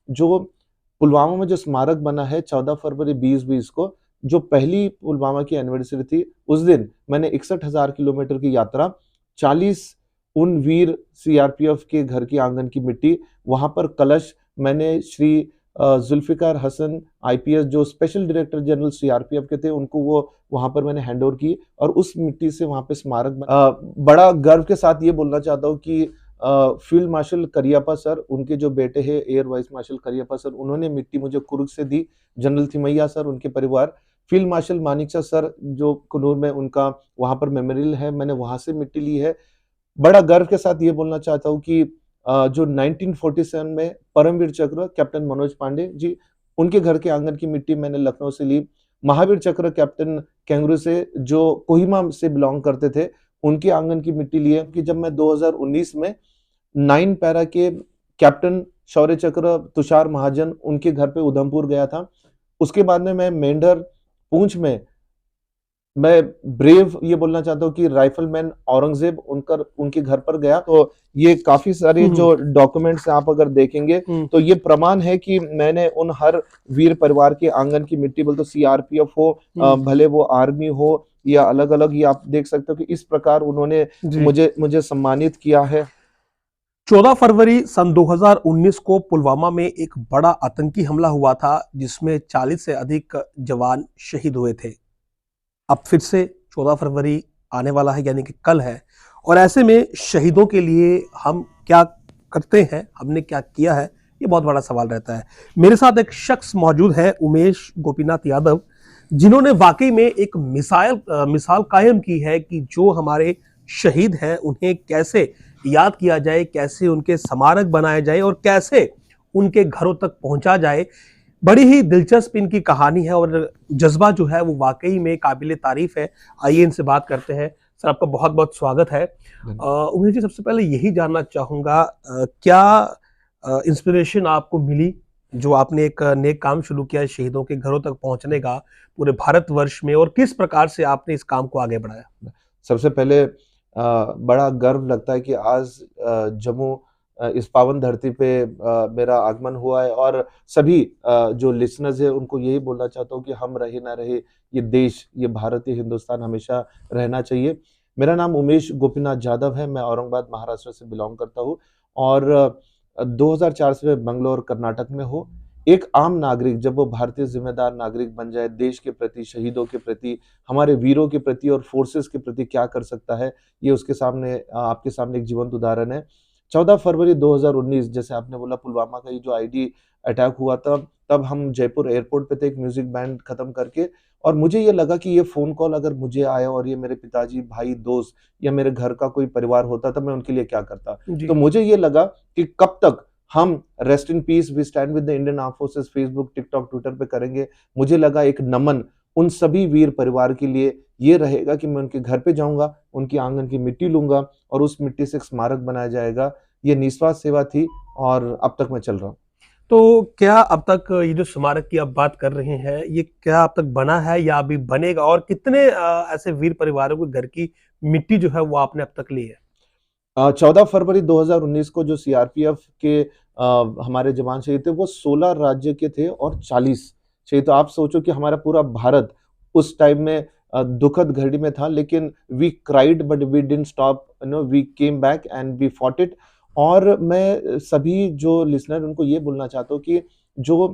जो पुलवामा में जो स्मारक बना है 14 फरवरी 2020 को, जो पहली पुलवामा की एनिवर्सरी थी, उस दिन मैंने 61,000 किलोमीटर की यात्रा, 40 उन वीर सीआरपीएफ के घर की आंगन की मिट्टी, वहाँ पर कलश मैंने श्री जुल्फ़िकार हसन आईपीएस जो स्पेशल डायरेक्टर जनरल सीआरपीएफ के थे, उनको वो वहाँ पर मैंने हैंड ओवर की और उस मिट्टी से वहाँ पे स्मारक बड़ा गर्व के साथ ये बोलना चाहता हूँ कि फील्ड मार्शल करियप्पा सर, उनके जो बेटे हैं air vice marshal Cariappa sir, उन्होंने मिट्टी मुझे कुर्ग से दी। जनरल थिमैया सर, उनके परिवार, फील्ड मार्शल मानेकशॉ सर जो कुन्नूर में उनका वहाँ पर मेमोरियल है, मैंने वहाँ से मिट्टी ली है। बड़ा गर्व के साथ ये बोलना चाहता हूँ कि जो 1947 में परमवीर चक्र कैप्टन मनोज पांडे जी, उनके घर के आंगन की मिट्टी मैंने लखनऊ से ली। महावीर चक्र कैप्टन कैंगरू से जो कोहिमा से बिलॉन्ग करते थे, उनके आंगन की मिट्टी ली है कि जब मैं 2019 में 9 पैरा के कैप्टन शौर्य चक्र तुषार महाजन उनके घर पे उधमपुर गया था। उसके बाद में मैं मेंढर, पुंछ में मैं ब्रेव ये बोलना चाहता हूँ कि राइफलमैन औरंगजेब उनके घर पर गया, तो ये काफी सारे जो डॉक्यूमेंट्स आप अगर देखेंगे तो ये प्रमाण है कि मैंने उन हर वीर परिवार के आंगन की मिट्टी, बोल तो सीआरपीएफ हो, भले वो आर्मी हो या अलग अलग, ये आप देख सकते हो कि इस प्रकार उन्होंने मुझे सम्मानित किया है। 14 फरवरी सन 2019 को पुलवामा में एक बड़ा आतंकी हमला हुआ था जिसमें 40 से अधिक जवान शहीद हुए थे। अब फिर से 14 फरवरी आने वाला है, यानी कि कल है, और ऐसे में शहीदों के लिए हम क्या करते हैं, हमने क्या किया है, ये बहुत बड़ा सवाल रहता है। मेरे साथ एक शख्स मौजूद है, उमेश गोपीनाथ यादव, जिन्होंने वाकई में एक मिसाल कायम की है कि जो हमारे शहीद हैं उन्हें कैसे याद किया जाए, कैसे उनके स्मारक बनाए जाए और कैसे उनके घरों तक पहुंचा जाए। बड़ी ही दिलचस्प इनकी कहानी है और जज्बा जो है वो वाकई में काबिले तारीफ है। आइए इनसे बात करते हैं। सर, आपका बहुत बहुत स्वागत है। उमेश जी, सबसे पहले यही जानना चाहूंगा, क्या इंस्पिरेशन आपको मिली जो आपने एक नेक काम शुरू किया है शहीदों के घरों तक पहुंचने का पूरे भारतवर्ष में, और किस प्रकार से आपने इस काम को आगे बढ़ाया? सबसे पहले बड़ा गर्व लगता है कि आज जम्मू इस पावन धरती पे मेरा आगमन हुआ है और सभी जो लिसनर्स है उनको यही बोलना चाहता हूँ कि हम रहे ना रहे, ये देश, ये भारत, ये हिंदुस्तान हमेशा रहना चाहिए। मेरा नाम उमेश गोपीनाथ यादव है, मैं औरंगाबाद महाराष्ट्र से बिलोंग करता हूँ और 2004 से मैं बंगलोर कर्नाटक में हूँ। एक आम नागरिक जब वो भारतीय जिम्मेदार नागरिक बन जाए, देश के प्रति, शहीदों के प्रति, हमारे वीरों के प्रति और फोर्सेस के प्रति क्या कर सकता है, ये उसके सामने आपके सामने एक जीवंत उदाहरण है। 14 फरवरी 2019, जैसे आपने बोला, पुलवामा का ये जो आईडी अटैक हुआ था, तब हम जयपुर एयरपोर्ट पे थे एक म्यूजिक बैंड खत्म करके, और मुझे ये लगा कि ये फ़ोन कॉल अगर मुझे आया और ये मेरे पिताजी, भाई, दोस्त या मेरे घर का कोई परिवार होता, तब मैं उनके लिए क्या करता? तो मुझे ये लगा कि कब तक हम rest in peace, we stand with the Indian armed forces Facebook, TikTok, Twitter पे करेंगे। मुझे लगा एक नमन उन सभी वीर परिवार के लिए ये रहेगा कि मैं उनके घर पे जाऊँगा, उनकी आंगन की मिट्टी लूँगा और उस मिट्टी से एक स्मारक बनाया जाएगा। ये निस्वार्थ सेवा थी और अब तक मैं चल रहा हूँ। तो क्या अब तक ये जो स्मारक की आप बात कर रहे हैं, ये क्या अब तक बना है या अभी बनेगा, और कितने ऐसे वीर परिवारों के घर की मिट्टी जो है वो आपने अब तक ली है? 14 फरवरी 2019 को जो सीआरपीएफ के हमारे जवान शहीद थे, वो 16 राज्य के थे और 40 शहीद। तो आप सोचो कि हमारा पूरा भारत उस टाइम में दुखद घड़ी में था, लेकिन we cried but we didn't stop, we came back and we fought it. और मैं सभी जो लिसनर उनको ये बोलना चाहता हूँ कि जो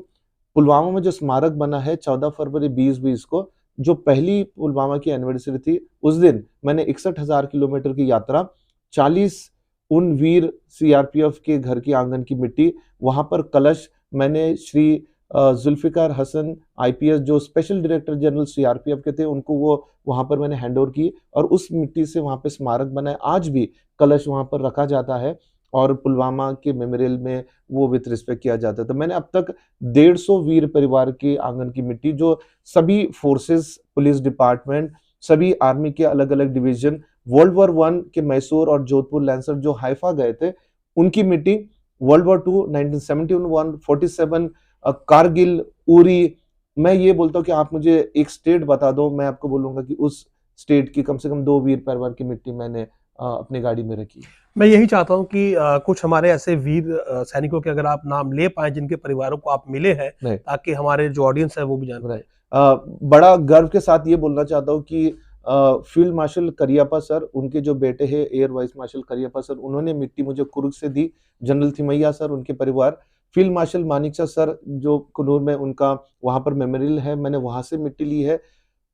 पुलवामा में जो स्मारक बना है 14 फरवरी 2020 को, जो पहली पुलवामा की एनिवर्सरी थी, उस दिन मैंने 61,000 किलोमीटर की यात्रा, 40 उन वीर सीआरपीएफ के घर की आंगन की मिट्टी, वहाँ पर कलश मैंने श्री जुल्फ़िकार हसन आईपीएस जो स्पेशल डायरेक्टर जनरल सीआरपीएफ के थे, उनको वो वहाँ पर मैंने हैंड ओवर की और उस मिट्टी से वहाँ पे स्मारक बना है। आज भी कलश वहाँ पर रखा जाता है और पुलवामा के मेमोरियल में वो विथ रिस्पेक्ट किया जाता है। तो मैंने अब तक 150 वीर परिवार के आंगन की मिट्टी, जो सभी फोर्सेस, पुलिस डिपार्टमेंट, सभी आर्मी के अलग-अलग डिवीजन, वर्ल्ड वॉर 1 के मैसूर और जोधपुर लैंसर जो हाइफा गए थे, उनकी मिट्टी, वर्ल्ड वॉर 2 1971 47 कारगिल, उरी, मैं ये बोलता हूँ कि आप मुझे एक स्टेट बता दो, मैं आपको बोलूँगा कि उस स्टेट की कम से कम 2 वीर परिवार की मिट्टी मैंने अपनी गाड़ी में रखी है। मैं यही चाहता हूँ कि कुछ हमारे ऐसे वीर सैनिकों के अगर आप नाम ले पाएँ जिनके परिवारों को आप मिले हैं, नहीं, ताकि हमारे जो ऑडियंस है वो भी जान पाए। राइट। बड़ा गर्व के साथ ये बोलना चाहता हूँ कि फील्ड मार्शल करियप्पा सर, उनके जो बेटे हैं air vice marshal Cariappa sir, उन्होंने मिट्टी मुझे कुर्ग से दी। जनरल थिमैया सर, उनके परिवार, फील्ड मार्शल मानेकशॉ सर जो कुन्नूर में उनका वहाँ पर मेमोरियल है, मैंने वहाँ से मिट्टी ली है।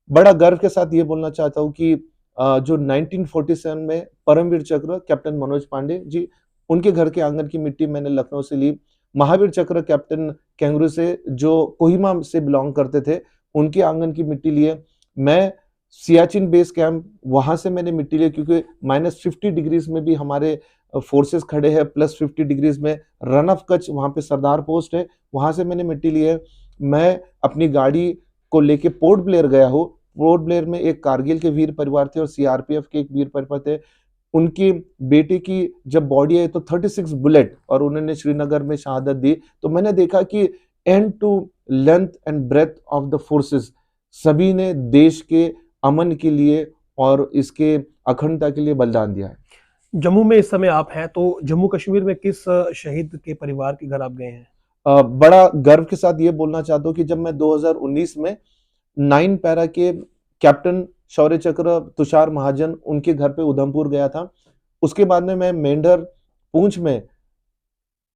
बड़ा गर्व के साथ ये बोलना चाहता हूँ कि जो 1947 में परमवीर चक्र कैप्टन मनोज पांडे जी, उनके घर के आंगन की मिट्टी मैंने लखनऊ से ली। महावीर चक्र कैप्टन कैंगरू से, जो कोहिमा से बिलॉन्ग करते थे, उनके आंगन की मिट्टी ली है। मैं सियाचिन बेस कैंप, वहां से मैंने मिट्टी ली क्योंकि -50 डिग्रीज में भी हमारे फोर्सेस खड़े हैं, +50 डिग्रीज में रन ऑफ कच्छ, वहां पे सरदार पोस्ट है, वहां से मैंने मिट्टी ली है। मैं अपनी गाड़ी को लेके पोर्ट ब्लेयर गया हूँ। पोर्ट ब्लेयर में एक कारगिल के वीर परिवार थे और सीआरपीएफ के एक वीर परिवार थे। उनकी बेटे की जब बॉडी आई तो 36 बुलेट और उन्होंने श्रीनगर में शहादत दी। तो मैंने देखा कि and to length and breadth of the forces, सभी ने देश के अमन के लिए और इसके अखंडता के लिए बलिदान दिया है। जम्मू में इस समय आप हैं, तो जम्मू कश्मीर में किस शहीद के परिवार के घर आप गए हैं? बड़ा गर्व के साथ ये बोलना चाहता हूँ कि जब मैं 2019 में 9 पैरा के कैप्टन शौर्य चक्र तुषार महाजन, उनके घर पे उधमपुर गया था। उसके बाद में मैं मेंढर, पुंछ में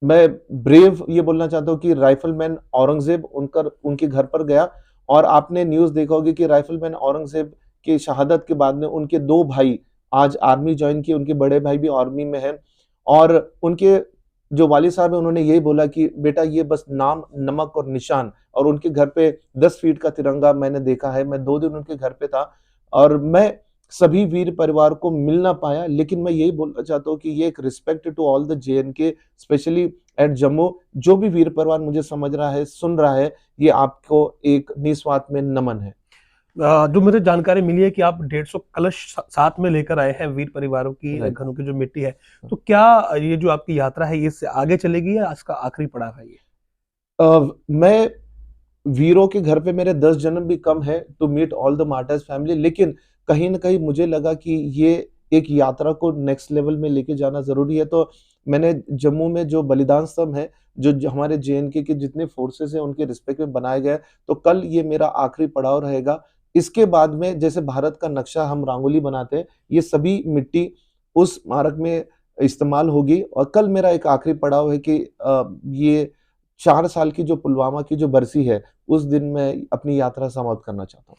मैं ब्रेव ये बोलना चाहता हूँ कि राइफलमैन औरंगजेब उनके घर पर गया। और आपने न्यूज़ देखा होगा कि राइफलमैन औरंगजेब की शहादत के बाद में उनके 2 भाई आज आर्मी जॉइन किए, उनके बड़े भाई भी आर्मी में हैं। और उनके जो वालिद साहब हैं, उन्होंने यही बोला कि बेटा ये बस नाम, नमक और निशान। और उनके घर पे 10 फीट का तिरंगा मैंने देखा है। मैं 2 दिन उनके घर पे था और मैं सभी वीर परिवार को मिल ना पाया, लेकिन मैं यही बोलना चाहता हूँ कि ये एक respect to all the J and K, specially at Jammu. जो भी वीर परिवार मुझे समझ रहा है, सुन रहा है, ये आपको एक निस्वार्थ में नमन है। जो मुझे जानकारी मिली है कि आप 150 कलश साथ में लेकर आए हैं वीर परिवारों की राइट। घरों की जो मिट्टी है, तो क्या ये जो आपकी यात्रा है ये इससे आगे चलेगी या इसका आखिरी पड़ाव है ये? मैं वीरों के घर पे मेरे 10 जन्म भी कम है to meet all the martyrs family, लेकिन कहीं न कहीं मुझे लगा कि ये एक यात्रा को नेक्स्ट लेवल में लेके जाना ज़रूरी है। तो मैंने जम्मू में जो बलिदान स्तंभ है, जो हमारे जेएनके के जितने फोर्सेस हैं, उनके रिस्पेक्ट में बनाए गए हैं। तो कल ये मेरा आखिरी पड़ाव रहेगा। इसके बाद में जैसे भारत का नक्शा हम रंगोली बनाते हैं, ये सभी मिट्टी उस स्मारक में इस्तेमाल होगी। और कल मेरा एक आखिरी पड़ाव है कि ये 4 साल की जो पुलवामा की जो बरसी है, उस दिन मैं अपनी यात्रा समाप्त करना चाहता हूँ।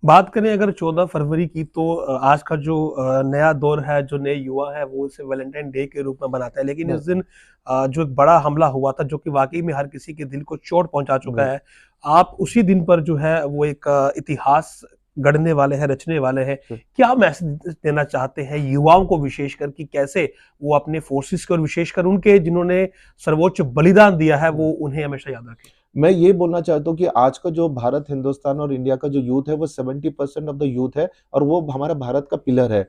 बात करें अगर 14 फरवरी की, तो आज का जो नया दौर है, जो नए युवा है वो इसे वैलेंटाइन डे के रूप में मनाता है, लेकिन इस दिन जो एक बड़ा हमला हुआ था जो कि वाकई में हर किसी के दिल को चोट पहुंचा चुका है, आप उसी दिन पर जो है वो एक इतिहास गढ़ने वाले हैं, रचने वाले हैं। क्या मैसेज देना चाहते हैं युवाओं को, विशेषकर कि कैसे वो अपने फोर्सेस को और विशेषकर उनके जिन्होंने सर्वोच्च बलिदान दिया है वो उन्हें हमेशा याद रखें? मैं ये बोलना चाहता हूँ कि आज का जो भारत, हिंदुस्तान और इंडिया का जो यूथ है, वो 70% ऑफ द यूथ है और वो हमारा भारत का पिलर है।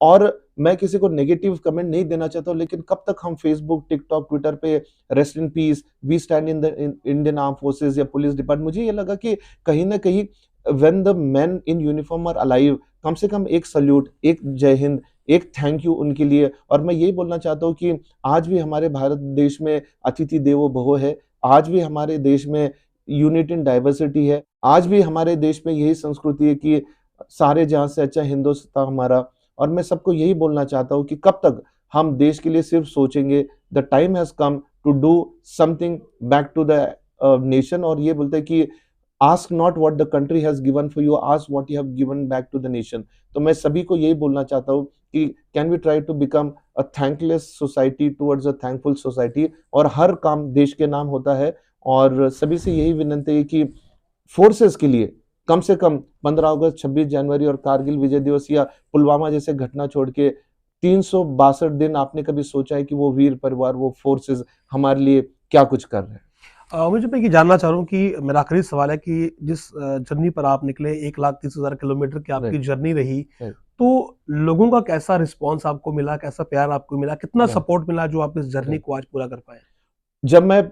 और मैं किसी को नेगेटिव कमेंट नहीं देना चाहता हूँ, लेकिन कब तक हम फेसबुक, टिकटॉक, ट्विटर पे rest in peace, we stand in the Indian arm forces या पुलिस डिपार्टमेंट, मुझे ये लगा कि कहीं न कहीं when the men in uniform are alive, कम से कम एक सैल्यूट, एक जय हिंद, एक थैंक यू उनके लिए। और मैं यही बोलना चाहता हूँ कि आज भी हमारे भारत देश में अतिथि देवो भव है। आज भी हमारे देश में यूनिटी इन डाइवर्सिटी है। आज भी हमारे देश में यही संस्कृति है कि सारे जहाँ से अच्छा हिंदुस्तान हमारा। और मैं सबको यही बोलना चाहता हूँ कि कब तक हम देश के लिए सिर्फ सोचेंगे। The time has come to do something back to the nation. और ये बोलते हैं कि ask not what the country has given for you, ask what you have given back to the nation. तो मैं सभी को यही बोलना चाहता हूँ कि can we try to become a thankless society towards a thankful society. और हर काम देश के नाम होता है। और सभी से यही विनती है कि फोर्सेस के लिए कम से कम 15 अगस्त, 26 जनवरी और कारगिल विजय दिवस या पुलवामा जैसे घटना छोड़ के 362 दिन आपने कभी सोचा है कि वो वीर परिवार, वो फोर्सेस हमारे लिए क्या कुछ कर रहे हैं? मुझे मैं ये जानना चाह रहा हूँ कि मेरा आखिरी सवाल है कि जिस जर्नी पर आप निकले, 1,30,000 किलोमीटर की आपकी राइट, जर्नी रही, राइट, तो लोगों का कैसा रिस्पॉन्स आपको मिला, कैसा प्यार आपको मिला, कितना राइट, सपोर्ट मिला जो आप इस जर्नी राइट। को आज पूरा कर पाए? जब मैं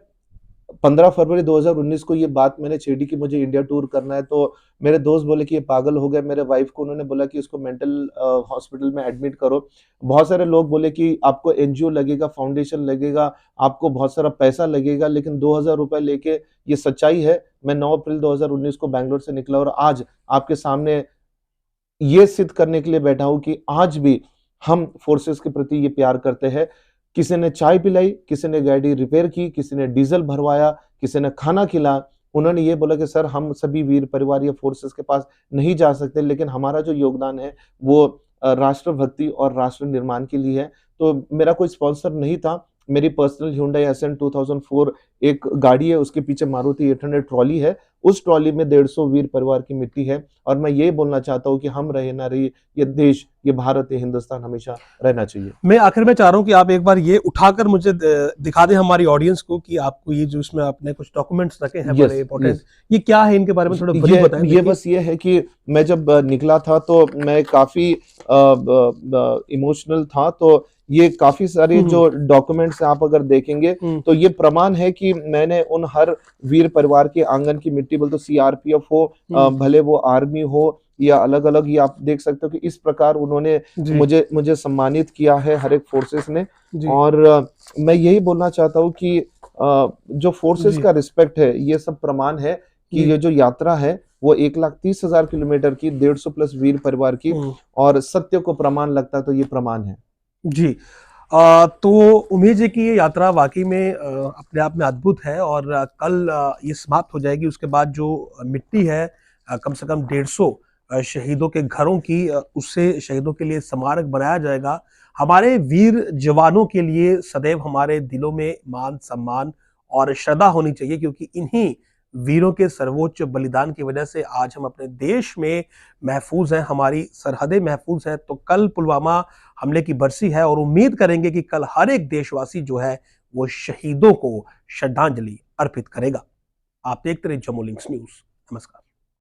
15 फरवरी 2019 को ये बात मैंने छेड़ी कि मुझे इंडिया टूर करना है, तो मेरे दोस्त बोले कि ये पागल हो गया। मेरे वाइफ को उन्होंने बोला कि इसको मेंटल हॉस्पिटल में एडमिट करो। बहुत सारे लोग बोले कि आपको एनजीओ लगेगा, फाउंडेशन लगेगा, आपको बहुत सारा पैसा लगेगा, लेकिन 2000 रुपए लेके ये सच्चाई है। मैं 9 अप्रैल 2019 को बैंगलोर से निकला और आज आपके सामने ये सिद्ध करने के लिए बैठा हूं कि आज भी हम फोर्सेस के प्रति ये प्यार करते हैं। किसी ने चाय पिलाई, किसी ने गाड़ी रिपेयर की, किसी ने डीजल भरवाया, किसी ने खाना खिलाया। उन्होंने ये बोला कि सर हम सभी वीर परिवार या फोर्सेस के पास नहीं जा सकते, लेकिन हमारा जो योगदान है वो राष्ट्रभक्ति और राष्ट्र निर्माण के लिए है। तो मेरा कोई स्पॉन्सर नहीं था। मेरी पर्सनल Hyundai Accent 2004 एक गाड़ी है, उसके पीछे मारुति 800 ट्रॉली है। उस ट्रॉली में 150 वीर परिवार की मिट्टी है और मैं ये बोलना चाहता हूँ कि हम रहे ना रहे, ये देश, ये भारत, ये हिंदुस्तान हमेशा रहना चाहिए। मैं आखिर में चाह रहा हूँ कि आप एक बार ये उठाकर मुझे दिखा दें हमारी ऑडियंस को कि आपको ये जो इसमें आपने कुछ डॉक्यूमेंट्स रखे हैं बड़े इंपॉर्टेंट, ये क्या है, इनके बारे में थोड़ा ब्रीफ बताएं। ये बस ये है कि मैं जब निकला था तो मैं काफी इमोशनल था। तो ये काफी सारे जो डॉक्यूमेंट्स आप अगर देखेंगे तो ये प्रमाण है कि मैंने उन हर वीर परिवार के आंगन की मिट्टी, बोल तो सीआरपीएफ हो, भले वो आर्मी हो या अलग अलग, ये आप देख सकते हो कि इस प्रकार उन्होंने मुझे सम्मानित किया है हर एक फोर्सेस ने। और मैं यही बोलना चाहता हूँ कि जो फोर्सेस का रिस्पेक्ट है, ये सब प्रमाण है कि ये जो यात्रा है वो 1,30,000 किलोमीटर की, 150 प्लस वीर परिवार की, और सत्य को प्रमाण लगता तो ये प्रमाण है जी। तो उम्मीद है कि ये यात्रा वाकई में अपने आप में अद्भुत है और कल ये समाप्त हो जाएगी। उसके बाद जो मिट्टी है कम से कम 150 शहीदों के घरों की, उससे शहीदों के लिए स्मारक बनाया जाएगा। हमारे वीर जवानों के लिए सदैव हमारे दिलों में मान सम्मान और श्रद्धा होनी चाहिए, क्योंकि इन्हीं वीरों के सर्वोच्च बलिदान की वजह से आज हम अपने देश में महफूज हैं, हमारी सरहदें महफूज हैं। तो कल पुलवामा हमले की बरसी है और उम्मीद करेंगे कि कल हर एक देशवासी जो है वो शहीदों को श्रद्धांजलि अर्पित करेगा। आप देखते रहिए जम्मू लिंक्स न्यूज। नमस्कार।